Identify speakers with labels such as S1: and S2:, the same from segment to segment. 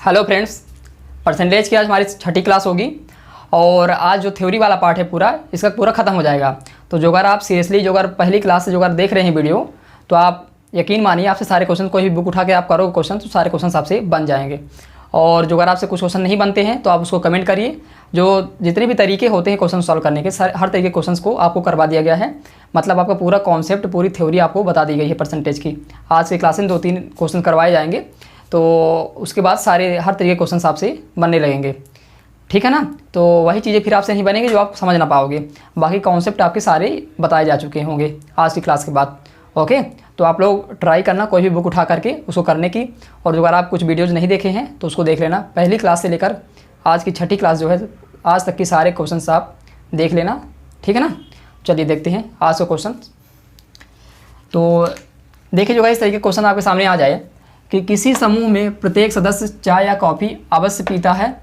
S1: Hello friends, percentage की आज हमारी छठी क्लास होगी और आज जो थ्योरी वाला पार्ट है पूरा इसका पूरा ख़त्म हो जाएगा। तो जो अगर आप सीरियसली जो अगर पहली क्लास से जो अगर देख रहे हैं वीडियो, तो आप यकीन मानिए आपसे सारे क्वेश्चन, कोई भी बुक उठा के आप करोगे क्वेश्चन तो सारे क्वेश्चन आपसे बन जाएंगे। और जो अगर आपसे कुछ क्वेश्चन नहीं बनते हैं तो आप उसको कमेंट करिए। जो जितने भी तरीके होते हैं क्वेश्चन सॉल्व करने के, हर तरीके के क्वेश्चन को आपको करवा दिया गया है। मतलब आपका पूरा कॉन्सेप्ट, पूरी थ्योरी आपको बता दी गई है परसेंटेज की। आज की क्लास में 2-3 क्वेश्चन करवाए जाएंगे, तो उसके बाद सारे हर तरीके के क्वेश्चन आपसे बनने लगेंगे, ठीक है ना। तो वही चीज़ें फिर आपसे नहीं बनेंगी जो आप समझ ना पाओगे। बाकी कॉन्सेप्ट आपके सारे बताए जा चुके होंगे आज की क्लास के बाद। ओके, तो आप लोग ट्राई करना कोई भी बुक उठा करके उसको करने की। और जो अगर आप कुछ वीडियोज़ नहीं देखे हैं तो उसको देख लेना। पहली क्लास से लेकर आज की छठी क्लास जो है, आज तक के सारे क्वेश्चन आप देख लेना, ठीक है ना। चलिए देखते हैं आज का क्वेश्चन। तो देखिए जो है इस तरीके के क्वेश्चन आपके सामने आ जाए कि किसी समूह में प्रत्येक सदस्य चाय या कॉफ़ी अवश्य पीता है।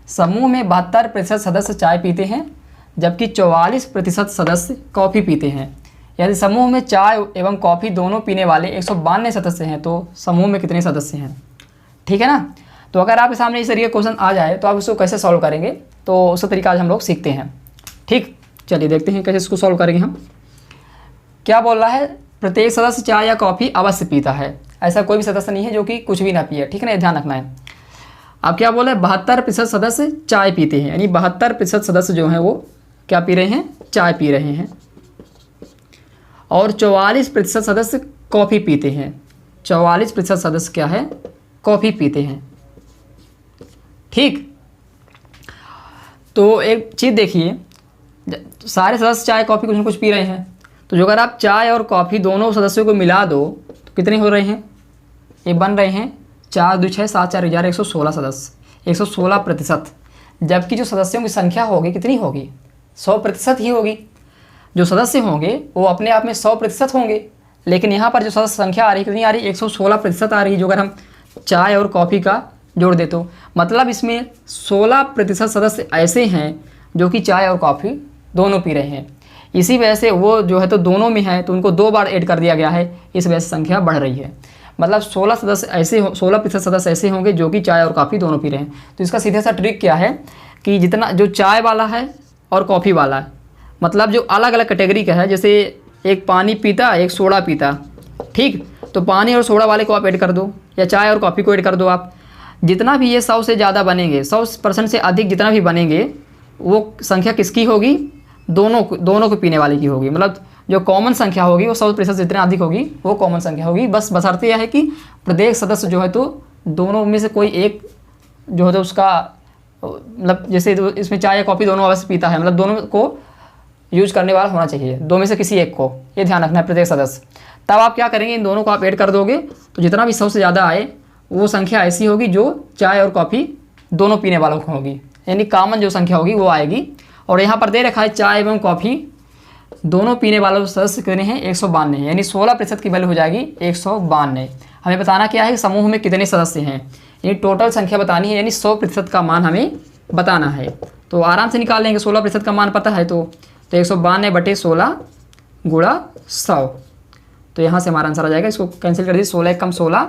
S1: समूह में 72% सदस्य चाय पीते हैं जबकि 44% सदस्य कॉफ़ी पीते हैं। यदि समूह में चाय एवं कॉफ़ी दोनों पीने वाले 192 सदस्य हैं तो समूह में कितने सदस्य हैं, ठीक है ना। तो अगर आपके सामने इस तरीके का क्वेश्चन आ जाए तो आप इसको कैसे सॉल्व करेंगे, तो उसका तरीका आज हम लोग सीखते हैं। ठीक, चलिए देखते हैं कैसे इसको सॉल्व करेंगे हम। क्या बोल रहा है, प्रत्येक सदस्य चाय या कॉफ़ी अवश्य पीता है। ऐसा कोई भी सदस्य नहीं है जो कि कुछ भी ना पिए, ठीक है ना, ध्यान रखना है। अब क्या बोला है, 72% सदस्य चाय पीते हैं, यानी 72% सदस्य जो हैं वो क्या पी रहे हैं, चाय पी रहे हैं। और 44% सदस्य कॉफ़ी पीते हैं। 44% सदस्य क्या है, कॉफ़ी पीते हैं। ठीक, तो एक चीज़ देखिए, सारे सदस्य चाय कॉफ़ी कुछ न कुछ पी रहे हैं, तो जो अगर आप चाय और कॉफ़ी दोनों सदस्यों को मिला दो तो कितने हो रहे हैं, ये बन रहे हैं 4 2 6 7 4 11 116 सदस्य, 116%। जबकि जो सदस्यों की संख्या होगी कितनी होगी, 100% ही होगी। जो सदस्य होंगे वो अपने आप में 100% होंगे, लेकिन यहाँ पर जो सदस्य संख्या आ रही कितनी आ रही, 116% आ रही है। जो अगर हम चाय और कॉफ़ी का जोड़ दे तो मतलब इसमें 16% सदस्य ऐसे हैं जो कि चाय और कॉफ़ी दोनों पी रहे हैं। इसी वजह से वो जो है तो दोनों में है तो उनको 2 बार ऐड कर दिया गया है, इस वजह से संख्या बढ़ रही है। मतलब 16% सदस्य ऐसे होंगे जो कि चाय और कॉफ़ी दोनों पी रहे हैं। तो इसका सीधा सा ट्रिक क्या है कि जितना जो चाय वाला है और कॉफ़ी वाला है, मतलब जो अलग अलग कैटेगरी का है, जैसे एक पानी पीता एक सोडा पीता, ठीक, तो पानी और सोडा वाले को आप ऐड कर दो या चाय और कॉफ़ी को ऐड कर दो आप। जितना भी ये 100 से ज़्यादा बनेंगे, 100% से अधिक जितना भी बनेंगे, वो संख्या किसकी होगी, दोनों को पीने वाले की होगी। मतलब जो कॉमन संख्या होगी वो 100% से जितना अधिक होगी वो कॉमन संख्या होगी। बस बशर्ते यह है कि प्रत्येक सदस्य जो है तो दोनों में से कोई एक जो है तो उसका, मतलब जैसे तो इसमें चाय या कॉफ़ी दोनों अवश्य पीता है, मतलब दोनों को यूज करने वाला होना चाहिए, 2 में से किसी एक को, ये ध्यान रखना है प्रत्येक सदस्य। तब आप क्या करेंगे, इन दोनों को आप ऐड कर दोगे तो जितना भी 100 से ज़्यादा आए वो संख्या ऐसी होगी जो चाय और कॉफ़ी दोनों पीने वालों को होगी, यानी कॉमन जो संख्या होगी वो आएगी। और यहाँ पर दे रखा है चाय एवं कॉफ़ी दोनों पीने वालों सदस्य कितने हैं, 192, यानी 16% की वैल्यू हो जाएगी 192। हमें बताना क्या है, समूह में कितने सदस्य हैं, यानी टोटल संख्या बतानी है, यानी 100% का मान हमें बताना है। तो आराम से निकाल लेंगे, 16% का मान पता है तो 192/16 गुणा 100। तो यहाँ से हमारा आंसर आ जाएगा, इसको कैंसिल कर दीजिए, 16 कम 16,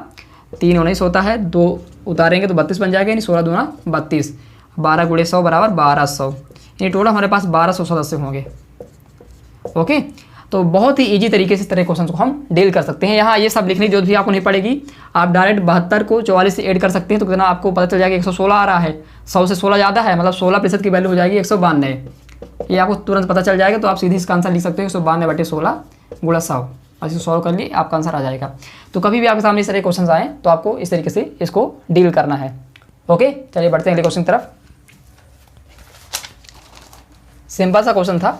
S1: 3 19 होता है, 2 उतारेंगे तो 32 बन जाएगा, यानी 16 दूना 32, 12 गुणे 100 बराबर 1200, यानी टोटल हमारे पास 1200 सदस्य होंगे। ओके, तो बहुत ही इजी तरीके से इस तरह क्वेश्चन को हम डील कर सकते हैं। यहाँ ये सब लिखने की जरूरत भी आपको नहीं पड़ेगी, आप डायरेक्ट 72 को 44 से ऐड कर सकते हैं तो कितना आपको पता चल जाएगा, 116 आ रहा है, 100 से 16 ज़्यादा है, मतलब 16% की वैल्यू हो जाएगी 192। ये आपको तुरंत पता चल जाएगा, तो आप सीधे इसका आंसर लिख सकते हो 192/16 गुणा 100, और इसको सॉल्व कर लिए आपका आंसर आ जाएगा। तो कभी भी आपके सामने इस तरह क्वेश्चन आए तो आपको इस तरीके से इसको डील करना है। ओके, चलिए बढ़ते हैं अगले क्वेश्चन की तरफ। सिंपल सा क्वेश्चन था,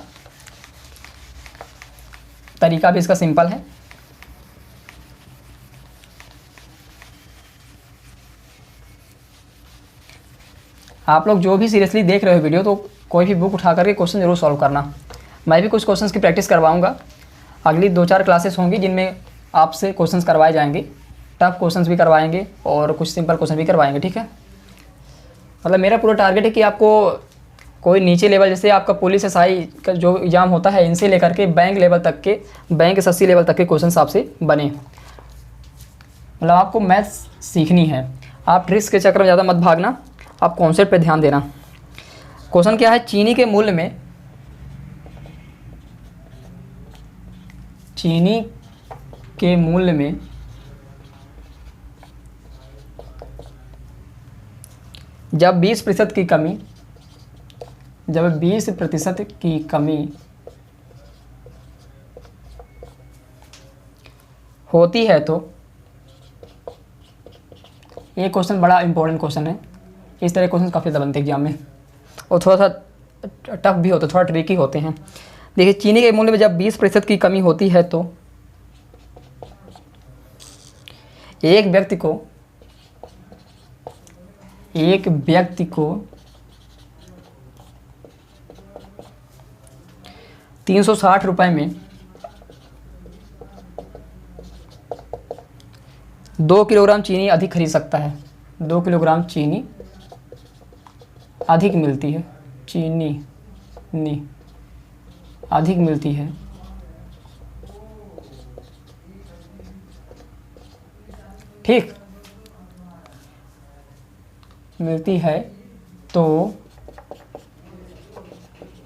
S1: तरीका भी इसका सिंपल है। आप लोग जो भी सीरियसली देख रहे हो वीडियो, तो कोई भी बुक उठा करके क्वेश्चन जरूर सॉल्व करना। मैं भी कुछ क्वेश्चंस की प्रैक्टिस करवाऊंगा, अगली 2-4 क्लासेस होंगी जिनमें आपसे क्वेश्चंस करवाए जाएंगे, टफ क्वेश्चंस भी करवाएंगे और कुछ सिंपल क्वेश्चन भी करवाएंगे, ठीक है। मतलब मेरा पूरा टारगेट है कि आपको कोई नीचे लेवल, जैसे आपका पुलिस SI का जो एग्ज़ाम होता है, इनसे लेकर के बैंक लेवल तक के, बैंक SSC लेवल तक के क्वेश्चन आपसे बने। मतलब आपको मैथ्स सीखनी है, आप ट्रिक्स के चक्कर में ज़्यादा मत भागना, आप कॉन्सेप्ट पे ध्यान देना। क्वेश्चन क्या है, चीनी के मूल्य में जब 20% की कमी होती है तो, ये क्वेश्चन बड़ा इंपॉर्टेंट क्वेश्चन है। इस तरह क्वेश्चन काफ़ी ज़्यादा बनते हैं एग्जाम में और थोड़ा सा टफ भी होता है, थोड़ा ट्रिकी होते हैं। देखिए, चीनी के मूल्य में जब 20% की कमी होती है तो एक व्यक्ति को 360 रुपये में 2 किलोग्राम चीनी अधिक खरीद सकता है। 2 किलोग्राम चीनी अधिक मिलती है, चीनी अधिक मिलती है। ठीक, मिलती है तो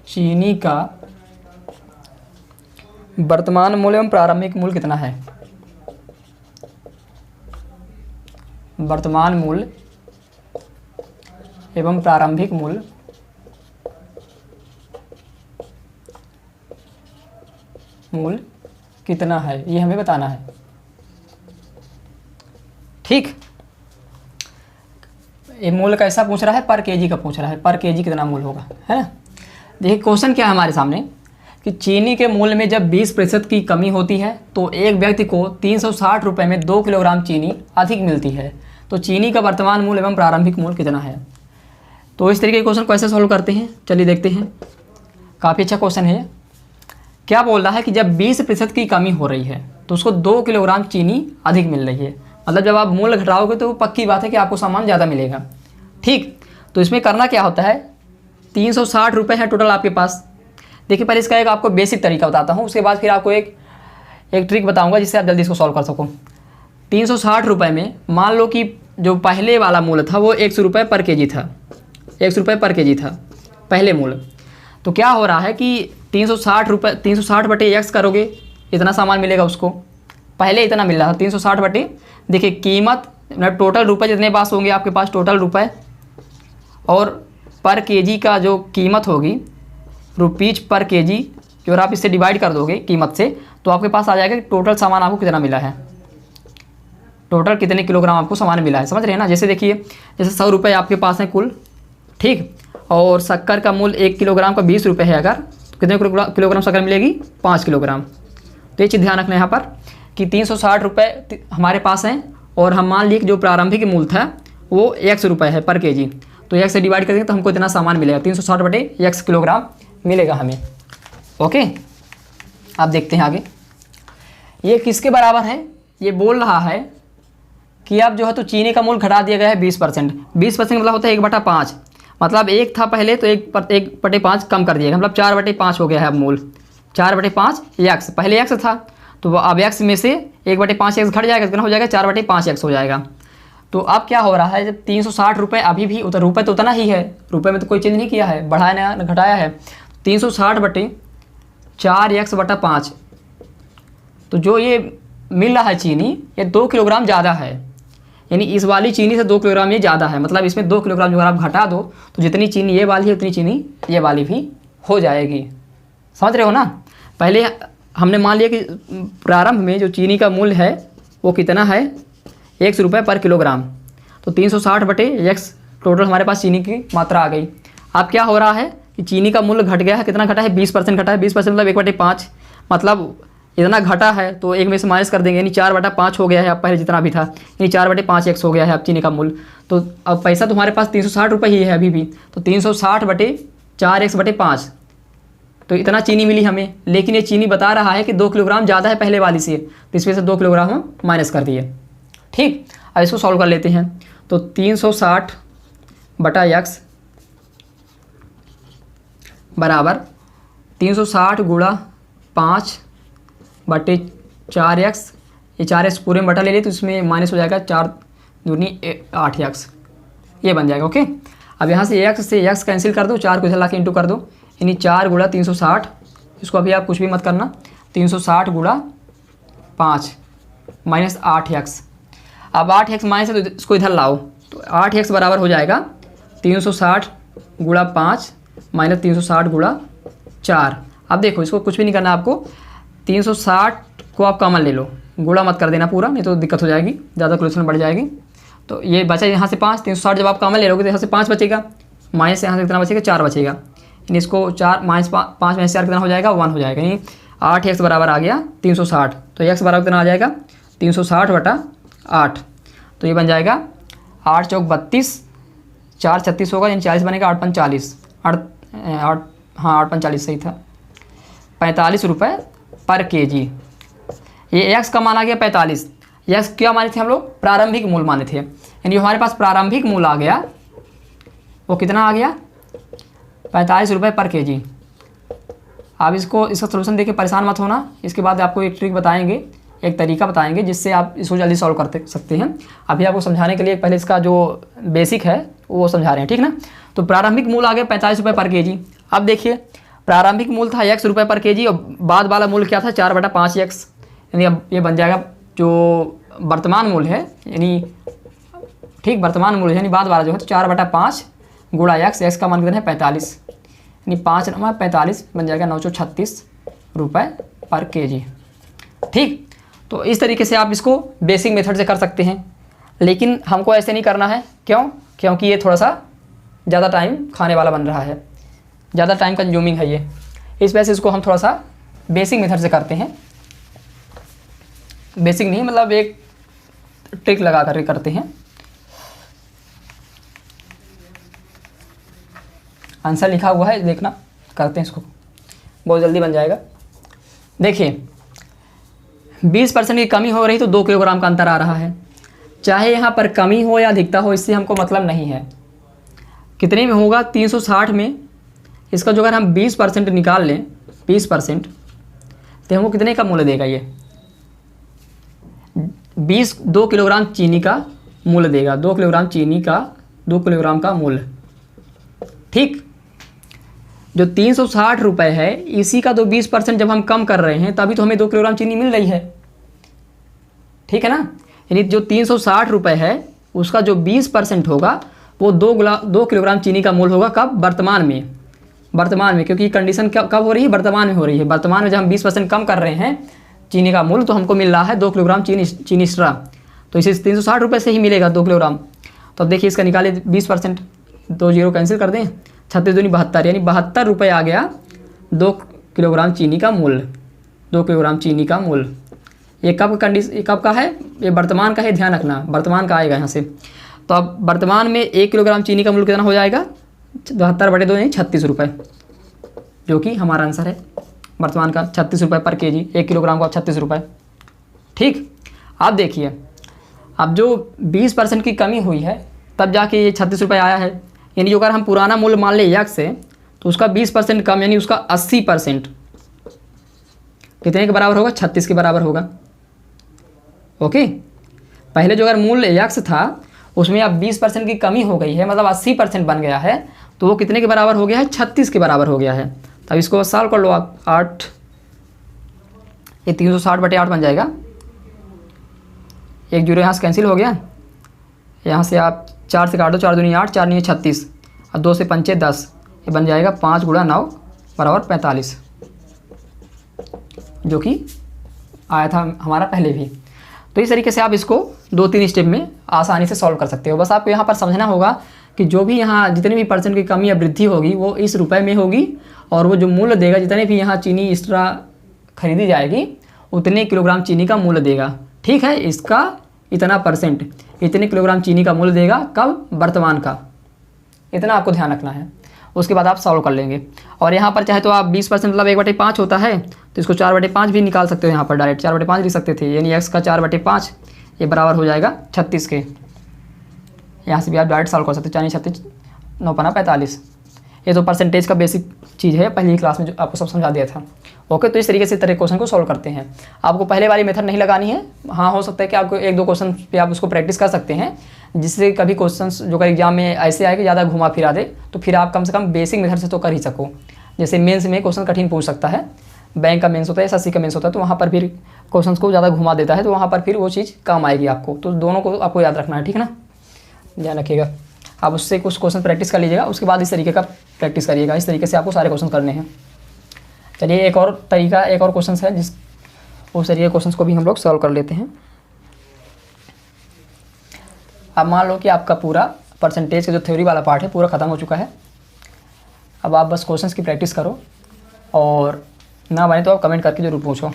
S1: चीनी का वर्तमान मूल्य एवं प्रारंभिक मूल्य कितना है? वर्तमान मूल्य एवं प्रारंभिक मूल्य कितना है, ये हमें बताना है। ठीक, ये मूल्य कैसा पूछ रहा है? पर केजी का पूछ रहा है, पर केजी कितना मूल्य होगा, है ना। देखिए क्वेश्चन क्या है हमारे सामने कि चीनी के मूल्य में जब 20% की कमी होती है तो एक व्यक्ति को 360 रुपये में 2 किलोग्राम चीनी अधिक मिलती है। तो चीनी का वर्तमान मूल्य एवं प्रारंभिक मूल्य कितना है? तो इस तरीके के क्वेश्चन कैसे सॉल्व करते हैं, चलिए देखते हैं। काफ़ी अच्छा क्वेश्चन है। क्या बोल रहा है कि जब 20% की कमी हो रही है तो उसको 2 किलोग्राम चीनी अधिक मिल रही है। मतलब जब आप मूल्य घटाओगे तो पक्की बात है कि आपको सामान ज़्यादा मिलेगा। ठीक, तो इसमें करना क्या होता है, 360 रुपये है टोटल आपके पास। देखिए पहले इसका एक आपको बेसिक तरीका बताता हूँ, उसके बाद फिर आपको एक ट्रिक बताऊँगा जिससे आप जल्दी इसको सॉल्व कर सको। 360 रुपये में मान लो कि जो पहले वाला मूल्य था वो 100 रुपये पर केजी था, 100 रुपये पर केजी था पहले मूल्य। तो क्या हो रहा है कि 360 रुपये 360 बटे x करोगे, इतना सामान मिलेगा उसको। पहले इतना मिल रहा था 360 बटे, देखिए कीमत मतलब टोटल रुपए जितने पास होंगे आपके पास टोटल रुपए, और पर केजी का जो कीमत होगी रुपीज पर केजी, अगर आप इससे डिवाइड कर दोगे कीमत से तो आपके पास आ जाएगा कि टोटल सामान आपको कितना मिला है, टोटल कितने किलोग्राम आपको सामान मिला है। समझ रहे हैं ना। जैसे देखिए, जैसे 100 रुपये आपके पास हैं कुल, ठीक, और शक्कर का मूल्य 1 किलोग्राम का 20 रुपये है, अगर तो कितने किलोग्राम शक्कर मिलेगी? 5 किलोग्राम। तो ये चीज़ ध्यान रखना यहाँ पर कि 360 रुपये हमारे पास हैं और हम मान लिए कि जो प्रारंभिक मूल्य था वो 100 रुपये है पर केजी, तो 1 से डिवाइड करेंगे तो हमको इतना सामान मिलेगा, 360 बटे 1 किलोग्राम मिलेगा हमें। ओके, आप देखते हैं आगे ये किसके बराबर है। ये बोल रहा है कि अब जो है तो चीनी का मूल्य घटा दिया गया है 20%। 20% मतलब होता है 1/5, मतलब 1 था पहले तो 1/5 कम कर दिया गया, मतलब 4/5 हो गया है अब मूल्य। 4/5 x, पहले x था तो अब x में से 1/5 x घट जाएगा, कितना हो जाएगा? 4/5 x हो जाएगा। तो अब क्या हो रहा है, जब 360 रुपये अभी भी रुपये तो उतना ही है, रुपये में तो कोई चेंज नहीं किया है, बढ़ाया ना घटाया है। 360 बटे 4x/5, तो जो ये मिल रहा है चीनी ये 2 किलोग्राम ज़्यादा है, यानी इस वाली चीनी से 2 किलोग्राम ये ज़्यादा है। मतलब इसमें 2 किलोग्राम जो अगर आप घटा दो तो जितनी चीनी ये वाली है उतनी चीनी ये वाली भी हो जाएगी। समझ रहे हो ना। पहले हमने मान लिया कि प्रारंभ में जो चीनी का मूल्य है वो कितना है? 100 रुपये पर किलोग्राम। तो 360 बटे x टोटल हमारे पास चीनी की मात्रा आ गई। अब क्या हो रहा है कि चीनी का मूल्य घट गया है, कितना घटा है? 20% घटा है। 20% मतलब 1/5, मतलब इतना घटा है तो एक में से माइनस कर देंगे, यानी 4/5 हो गया है अब पहले जितना भी था, यानी 4/5 x हो गया है अब चीनी का मूल्य। तो अब पैसा तुम्हारे पास 360 रुपये ही है अभी भी, तो 360 बटे 4x/5, तो इतना चीनी मिली हमें। लेकिन ये चीनी बता रहा है कि 2 किलोग्राम ज़्यादा है पहले वाली से, तो इसमें से 2 किलोग्राम हम माइनस कर दिए। ठीक, अब इसको सॉल्व कर लेते हैं। तो 360 बटा x बराबर 360 गुणा 5 बटे 4x, ये 4x पूरे में बटा ले लिए तो इसमें माइनस हो जाएगा, दूनी 8x, ये बन जाएगा। ओके, अब यहाँ से x से x कैंसिल कर दो, 4 को इधर ला के इंटू कर दो, यानी 4 गुणा 360, इसको अभी आप कुछ भी मत करना, 360 गुणा 5 माइनस 8x। अब 8x माइनस है तो इसको इधर लाओ, तो 8x बराबर हो जाएगा 360 गुणा 5 माइनस 360 गुणा 4। अब देखो इसको कुछ भी नहीं करना आपको, 360 को आप कॉमन ले लो, गुणा मत कर देना पूरा, नहीं तो दिक्कत हो जाएगी, ज़्यादा कैलकुलेशन बढ़ जाएगी। तो ये बचा यहाँ से 5, 360 जब आप कॉमन ले लोगे तो यहाँ से 5 बचेगा, माइनस यहाँ से कितना बचेगा, 4 बचेगा, यानी इसको 4 माइनस 5 माइनस 4 कितना हो जाएगा, 1 हो जाएगा, यानी 8x बराबर आ गया 360। तो x बराबर कितना आ जाएगा, 360 बटा 8, तो ये बन जाएगा 8 चौक 32, 4 36 होगा, यानी 40 बनेगा, 8 5 40, 8 हाँ 8 5 40 सही था, 45 रुपये पर केजी। ये x का मान आ गया 45। x क्या माने थे हम लोग, प्रारंभिक मूल माने थे, यानी हमारे पास प्रारंभिक मूल आ गया, वो कितना आ गया, 45 रुपये पर केजी। आप इसका सलूशन देके परेशान मत होना, इसके बाद आपको एक ट्रिक बताएंगे, एक तरीका बताएंगे जिससे आप इसको जल्दी सॉल्व कर सकते हैं। अभी आपको समझाने के लिए पहले इसका जो बेसिक है वो समझा रहे हैं, ठीक ना। तो प्रारंभिक मूल आ गया 45 रुपये पर केजी। अब देखिए प्रारंभिक मूल था x रुपये पर केजी और बाद वाला मूल क्या था, 4/5x, यानी अब ये बन जाएगा जो वर्तमान मूल है, यानी ठीक वर्तमान मूल है, यानी बाद वाला जो है तो 4/5 गुणा x का मान कितना है 45, यानी 5 × 45 बन जाएगा 936 रुपये पर केजी। ठीक, तो इस तरीके से आप इसको बेसिक मेथड से कर सकते हैं, लेकिन हमको ऐसे नहीं करना है। क्यों? क्योंकि ये थोड़ा सा ज़्यादा टाइम खाने वाला बन रहा है, ज़्यादा टाइम कंज्यूमिंग है ये, इस वजह से इसको हम थोड़ा सा बेसिक मेथड से करते हैं। बेसिक नहीं मतलब एक ट्रिक लगा कर करते हैं। आंसर लिखा हुआ है, देखना, करते हैं इसको, बहुत जल्दी बन जाएगा। देखिए 20% की कमी हो रही तो 2 किलोग्राम का अंतर आ रहा है। चाहे यहाँ पर कमी हो या अधिकता हो, इससे हमको मतलब नहीं है। कितने में होगा, 360 में इसका जो अगर हम 20% निकाल लें, 20%, तो हमको कितने का मूल्य देगा, ये 2 किलोग्राम चीनी का मूल्य देगा, 2 किलोग्राम चीनी का 2 किलोग्राम का मूल्य। ठीक, जो 360 रुपये है इसी का तो 20% जब हम कम कर रहे हैं तभी तो हमें 2 किलोग्राम चीनी मिल रही है, ठीक है ना। यानी जो 360 रुपये है उसका जो 20% होगा वो 2 किलोग्राम चीनी का मूल्य होगा। कब? वर्तमान में। वर्तमान में, क्योंकि कंडीशन कब हो रही है, वर्तमान में हो रही है। वर्तमान में जब हम 20% कम कर रहे हैं चीनी का मूल्य तो हमको मिल रहा है 2 किलोग्राम चीनी एक्स्ट्रा, तो इसे 360 रुपये से ही मिलेगा 2 किलोग्राम। तो अब देखिए इसका निकाले 20%, 2 जीरो कैंसिल कर दें, 36 दूनी 72, यानी 72 रुपये आ गया 2 किलोग्राम चीनी का मूल्य। 2 किलोग्राम चीनी का मूल्य ये कब का है, ये वर्तमान का है, ध्यान रखना वर्तमान का आएगा यहाँ से। तो अब वर्तमान में 1 किलोग्राम चीनी का मूल्य कितना हो जाएगा, 72/2 यानी 36 रुपये, जो कि हमारा आंसर है वर्तमान का 36 रुपये पर केजी। 1 किलोग्राम का 36 रुपये। ठीक, अब देखिए अब जो 20% की कमी हुई है तब जाके ये 36 रुपये आया है। यानी जो अगर हम पुराना मूल्य मान ले x से तो उसका 20% कम यानी उसका 80% कितने के बराबर होगा, 36 के बराबर होगा। ओके, पहले जो अगर मूल्य x था उसमें अब 20% की कमी हो गई है, मतलब 80% बन गया है, तो वो कितने के बराबर हो गया है, 36 के बराबर हो गया है। तब इसको सॉल्व कर लो आप, 8 ये 360/8 बन जाएगा। 1 जीरो यहाँ से कैंसिल हो गया, यहाँ से आप 4 से काट दो, 4 दूनी 8, 4 नहीं 36 और 2 से 5 10, ये बन जाएगा 5 × 9 बराबर 45, जो कि आया था हमारा पहले भी। तो इस तरीके से आप इसको 2-3 स्टेप में आसानी से सॉल्व कर सकते हो। बस आपको यहाँ पर समझना होगा कि जो भी यहाँ जितने भी % की कमी या वृद्धि होगी वो इस रुपए में होगी, और वो जो मूल्य देगा जितने भी यहाँ चीनी एक्स्ट्रा खरीदी जाएगी उतने किलोग्राम चीनी का मूल्य देगा। ठीक है, इसका इतना %, इतने किलोग्राम चीनी का मूल्य देगा। कब? वर्तमान का। इतना आपको ध्यान रखना है, उसके बाद आप सॉल्व कर लेंगे। और यहाँ पर चाहे तो आप 20% मतलब 1/5 होता है तो इसको 4/5 भी निकाल सकते हो। यहाँ पर डायरेक्ट 4/5 लिख सकते थे, यानी x का 4/5 ये बराबर हो जाएगा 36 के। यहाँ से भी आप डायरेक्ट सॉल्व कर सकते हो, 4 36 9 45, ये तो परसेंटेज का बेसिक चीज़ है, पहली क्लास में जो आपको सब समझा दिया था। ओके, तो इस तरीके से तरह क्वेश्चन को सॉल्व करते हैं। आपको पहले वाली मेथड नहीं लगानी है। हाँ, हो सकता है कि आपको 1-2 क्वेश्चन पे आप उसको प्रैक्टिस कर सकते हैं, जिससे कभी क्वेश्चंस जो कभी एग्जाम में ऐसे आए कि ज़्यादा घुमा फिरा दे, तो फिर आप कम से कम बेसिक मेथड से तो कर ही सको। जैसे मेंस में क्वेश्चन कठिन पूछ सकता है, बैंक का मेंस होता है, एसएससी का मेंस होता है, तो वहाँ पर फिर क्वेश्चन को ज़्यादा घुमा देता है, तो वहाँ पर फिर वो चीज़ काम आएगी आपको। तो दोनों को आपको याद रखना है, ठीक है ना, ध्यान रखिएगा। आप उससे कुछ क्वेश्चन प्रैक्टिस कर लीजिएगा, उसके बाद इस तरीके का प्रैक्टिस करिएगा। इस तरीके से आपको सारे क्वेश्चन करने हैं। चलिए एक और तरीका, एक और क्वेश्चन है जिस उस तरीके क्वेश्चन को भी हम लोग सॉल्व कर लेते हैं। अब मान लो कि आपका पूरा परसेंटेज का जो थ्योरी वाला पार्ट है पूरा ख़त्म हो चुका है। अब आप बस क्वेश्चंस की प्रैक्टिस करो, और ना बने तो आप कमेंट करके जरूर पूछो।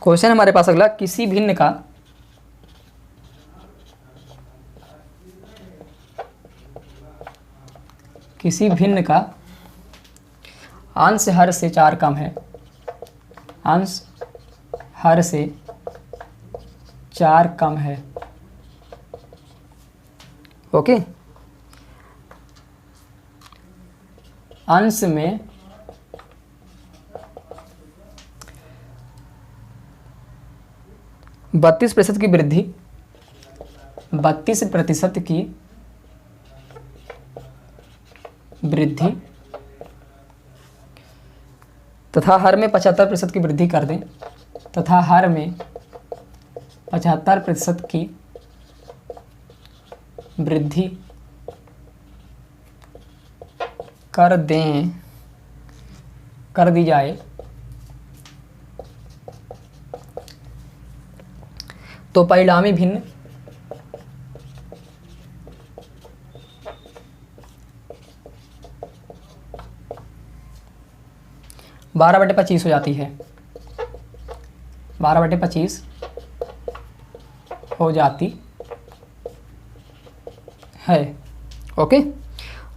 S1: क्वेश्चन हमारे पास अगला, किसी भिन्न का अंश हर से 4 कम है। अंश हर से 4 कम है। ओके, अंश में 32% की वृद्धि, 32% की वृद्धि तथा हर में 75% की वृद्धि कर दें, तथा हर में 75% की वृद्धि कर दी जाए, तो परिणामी भिन्न बारह बटे 25 हो जाती है। 12/25 हो जाती है। ओके,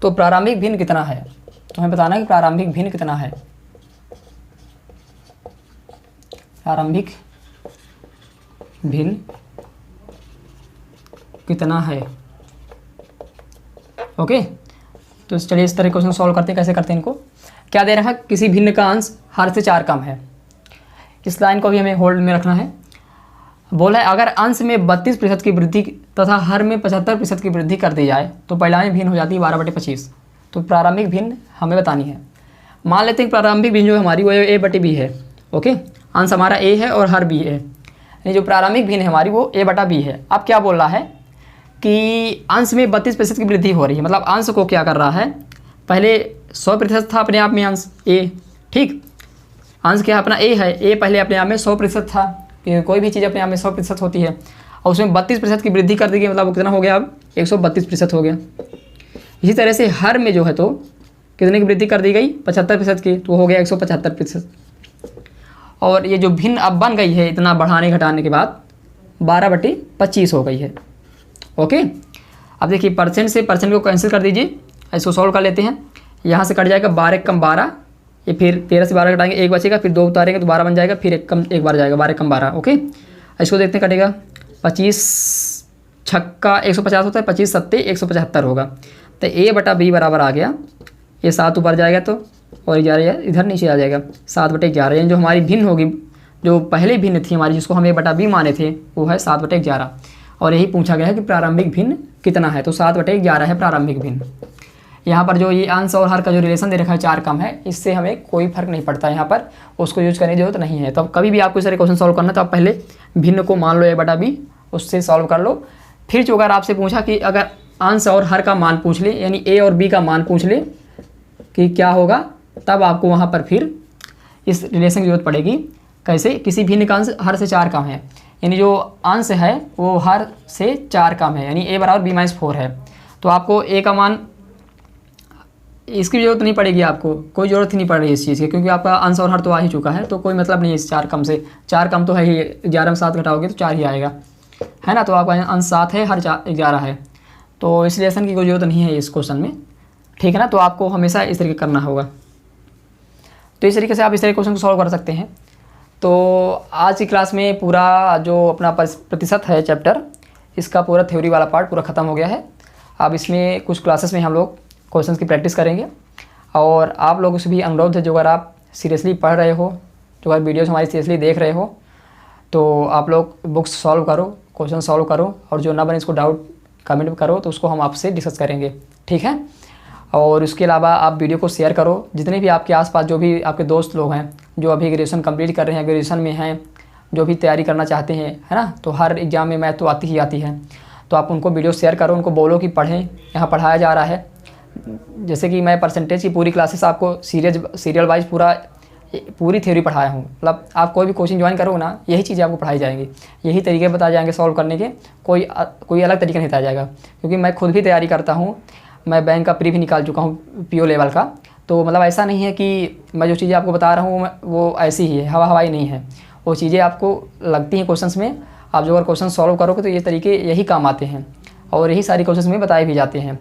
S1: तो प्रारंभिक भिन्न कितना है, तो हमें बताना है कि प्रारंभिक भिन्न कितना है। प्रारंभिक भिन्न कितना है। ओके, तो चलिए इस तरह क्वेश्चन सॉल्व करते हैं। कैसे करते हैं इनको, क्या दे रहा है, किसी भिन्न का अंश हर से 4 कम है। इस लाइन को भी हमें होल्ड में रखना है। बोला है अगर अंश में 32% की वृद्धि तथा हर में 75% की वृद्धि कर दी जाए तो परिणामी भिन्न हो जाती है 12/25। तो प्रारंभिक भिन्न हमें बतानी है। मान लेते हैं प्रारंभिक भिन्न जो हमारी वो a/b है। ओके, अंश हमारा a है और हर b है, यानी जो प्रारंभिक भिन्न है हमारी वो a/b है। अब क्या बोल रहा है कि अंश में 32% की वृद्धि हो रही है, मतलब अंश को क्या कर रहा है, पहले 100% था अपने आप में अंश a, ठीक, अंश क्या अपना a है, a पहले अपने आप में 100% था, कोई भी चीज़ अपने आप में 100% होती है, और उसमें 32% की वृद्धि कर दी गई, मतलब वो कितना हो गया, अब 132% हो गया। इसी तरह से हर में जो है तो कितने की वृद्धि कर दी गई, 75% की, तो हो गया 175%। और ये जो भिन्न अब बन गई है इतना बढ़ाने घटाने के बाद 12/25 हो गई है। ओके, अब देखिए परसेंट से परसेंट को कैंसिल कर दीजिए, इसको सॉल्व कर लेते हैं। यहाँ से कट जाएगा 12 कम 12, ये फिर 13 से 12 घटाएंगे 1 बचेगा, फिर 2 उतारेंगे तो 12 बन जाएगा, फिर एक बार जाएगा 12 कम 12। ओके, इसको देखते हैं कटेगा, 25 छक्का 150 होता है, 25 सत्ते 175 होगा, तो a/b बराबर आ गया, ये 7 ऊपर जाएगा तो और 11 इधर नीचे आ जाएगा, 7/11। यानी जो हमारी भिन्न होगी, जो पहले भिन्न थी हमारी जिसको हम a/b माने थे, वो है 7/11। और यही पूछा गया है कि प्रारंभिक भिन्न कितना है, तो 7/11 है प्रारंभिक भिन्न। यहाँ पर जो ये अंश और हर का जो रिलेशन दे रखा है 4 कम है, इससे हमें कोई फर्क नहीं पड़ता, यहाँ पर उसको यूज करने की जरूरत नहीं है। तो कभी भी आपको इस तरह क्वेश्चन सॉल्व करना तो आप पहले भिन्न को मान लो a/b, उससे सॉल्व कर लो। फिर जो अगर आपसे पूछा कि अगर अंश और हर का मान पूछ ले, यानी a और b का मान पूछ ले कि क्या होगा, तब आपको वहाँ पर फिर इस रिलेशन की जरूरत पड़ेगी। कैसे, किसी भिन्न का अंश हर से 4 कम है, यानी जो अंश है वो हर से 4 कम है, यानी a बराबर b-4 है। तो आपको a का मान, इसकी जरूरत नहीं पड़ेगी, आपको कोई ज़रूरत ही नहीं पड़ रही इस चीज़ की, क्योंकि आपका अंश और हर तो आ ही चुका है, तो कोई मतलब नहीं है इस 4 कम से। 4 कम तो है ही, 11 में 7 घटाओगे तो 4 ही आएगा, है ना। तो आपका अंश 7 है, हर 11 है, तो इस रिलेशन की कोई ज़रूरत नहीं है इस क्वेश्चन में, ठीक है ना। तो आपको हमेशा इस तरीके करना होगा। तो इस तरीके से आप इस तरह क्वेश्चन को सॉल्व कर सकते हैं। तो आज की क्लास में पूरा जो अपना प्रतिशत है चैप्टर, इसका पूरा थ्योरी वाला पार्ट पूरा ख़त्म हो गया है। अब इसमें कुछ क्लासेस में हम लोग क्वेश्चंस की प्रैक्टिस करेंगे। और आप लोगों से भी अनुरोध है, जो अगर आप सीरियसली पढ़ रहे हो, जो अगर वीडियोस हमारी सीरियसली देख रहे हो, तो आप लोग बुक्स सॉल्व करो, क्वेश्चन सॉल्व करो, और जो ना बने इसको डाउट कमेंट करो, तो उसको हम आपसे डिस्कस करेंगे, ठीक है। और उसके अलावा आप वीडियो को शेयर करो, जितने भी आपके आसपास जो भी आपके दोस्त लोग हैं जो अभी ग्रेजुएशन कंप्लीट कर रहे हैं, ग्रेजुएशन में हैं, जो भी तैयारी करना चाहते हैं, है ना, तो हर एग्ज़ाम में मैथ तो आती ही आती है, तो आप उनको वीडियो शेयर करो, उनको बोलो कि पढ़ें, यहाँ पढ़ाया जा रहा है। जैसे कि मैं परसेंटेज की पूरी क्लासेस आपको सीरियल वाइज पूरी थ्योरी पढ़ाया हूँ। मतलब आप कोई भी कोचिंग ज्वाइन करो ना, यही चीज़ें आपको पढ़ाई जाएंगी, यही तरीके बताए जाएंगे सॉल्व करने के, कोई अलग तरीका नहीं बताया जाएगा। क्योंकि मैं खुद भी तैयारी करता हूँ, मैं बैंक का प्री भी निकाल चुका हूँ पीओ लेवल का, तो मतलब ऐसा नहीं है कि मैं जो चीज़ें आपको बता रहा हूँ वो ऐसी ही है, हवाई नहीं है। वो चीज़ें आपको लगती हैं क्वेश्चंस में, आप जो अगर क्वेश्चन सॉल्व करोगे तो ये तरीके यही काम आते हैं, और यही सारी क्वेश्चंस में बताए भी जाते हैं।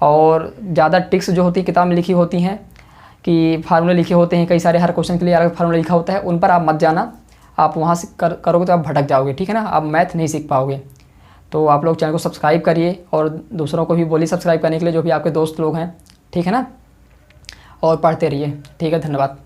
S1: और ज़्यादा ट्रिक्स जो होती है किताब में लिखी होती हैं, कि फार्मूले लिखे होते हैं कई सारे, हर क्वेश्चन के लिए अलग फार्मूला लिखा होता है, उन पर आप मत जाना। आप वहाँ से करोगे तो आप भटक जाओगे, ठीक है ना, आप मैथ नहीं सीख पाओगे। तो आप लोग चैनल को सब्सक्राइब करिए, और दूसरों को भी बोलिए सब्सक्राइब करने के लिए, जो भी आपके दोस्त लोग हैं, ठीक है ना, और पढ़ते रहिए, ठीक है, धन्यवाद।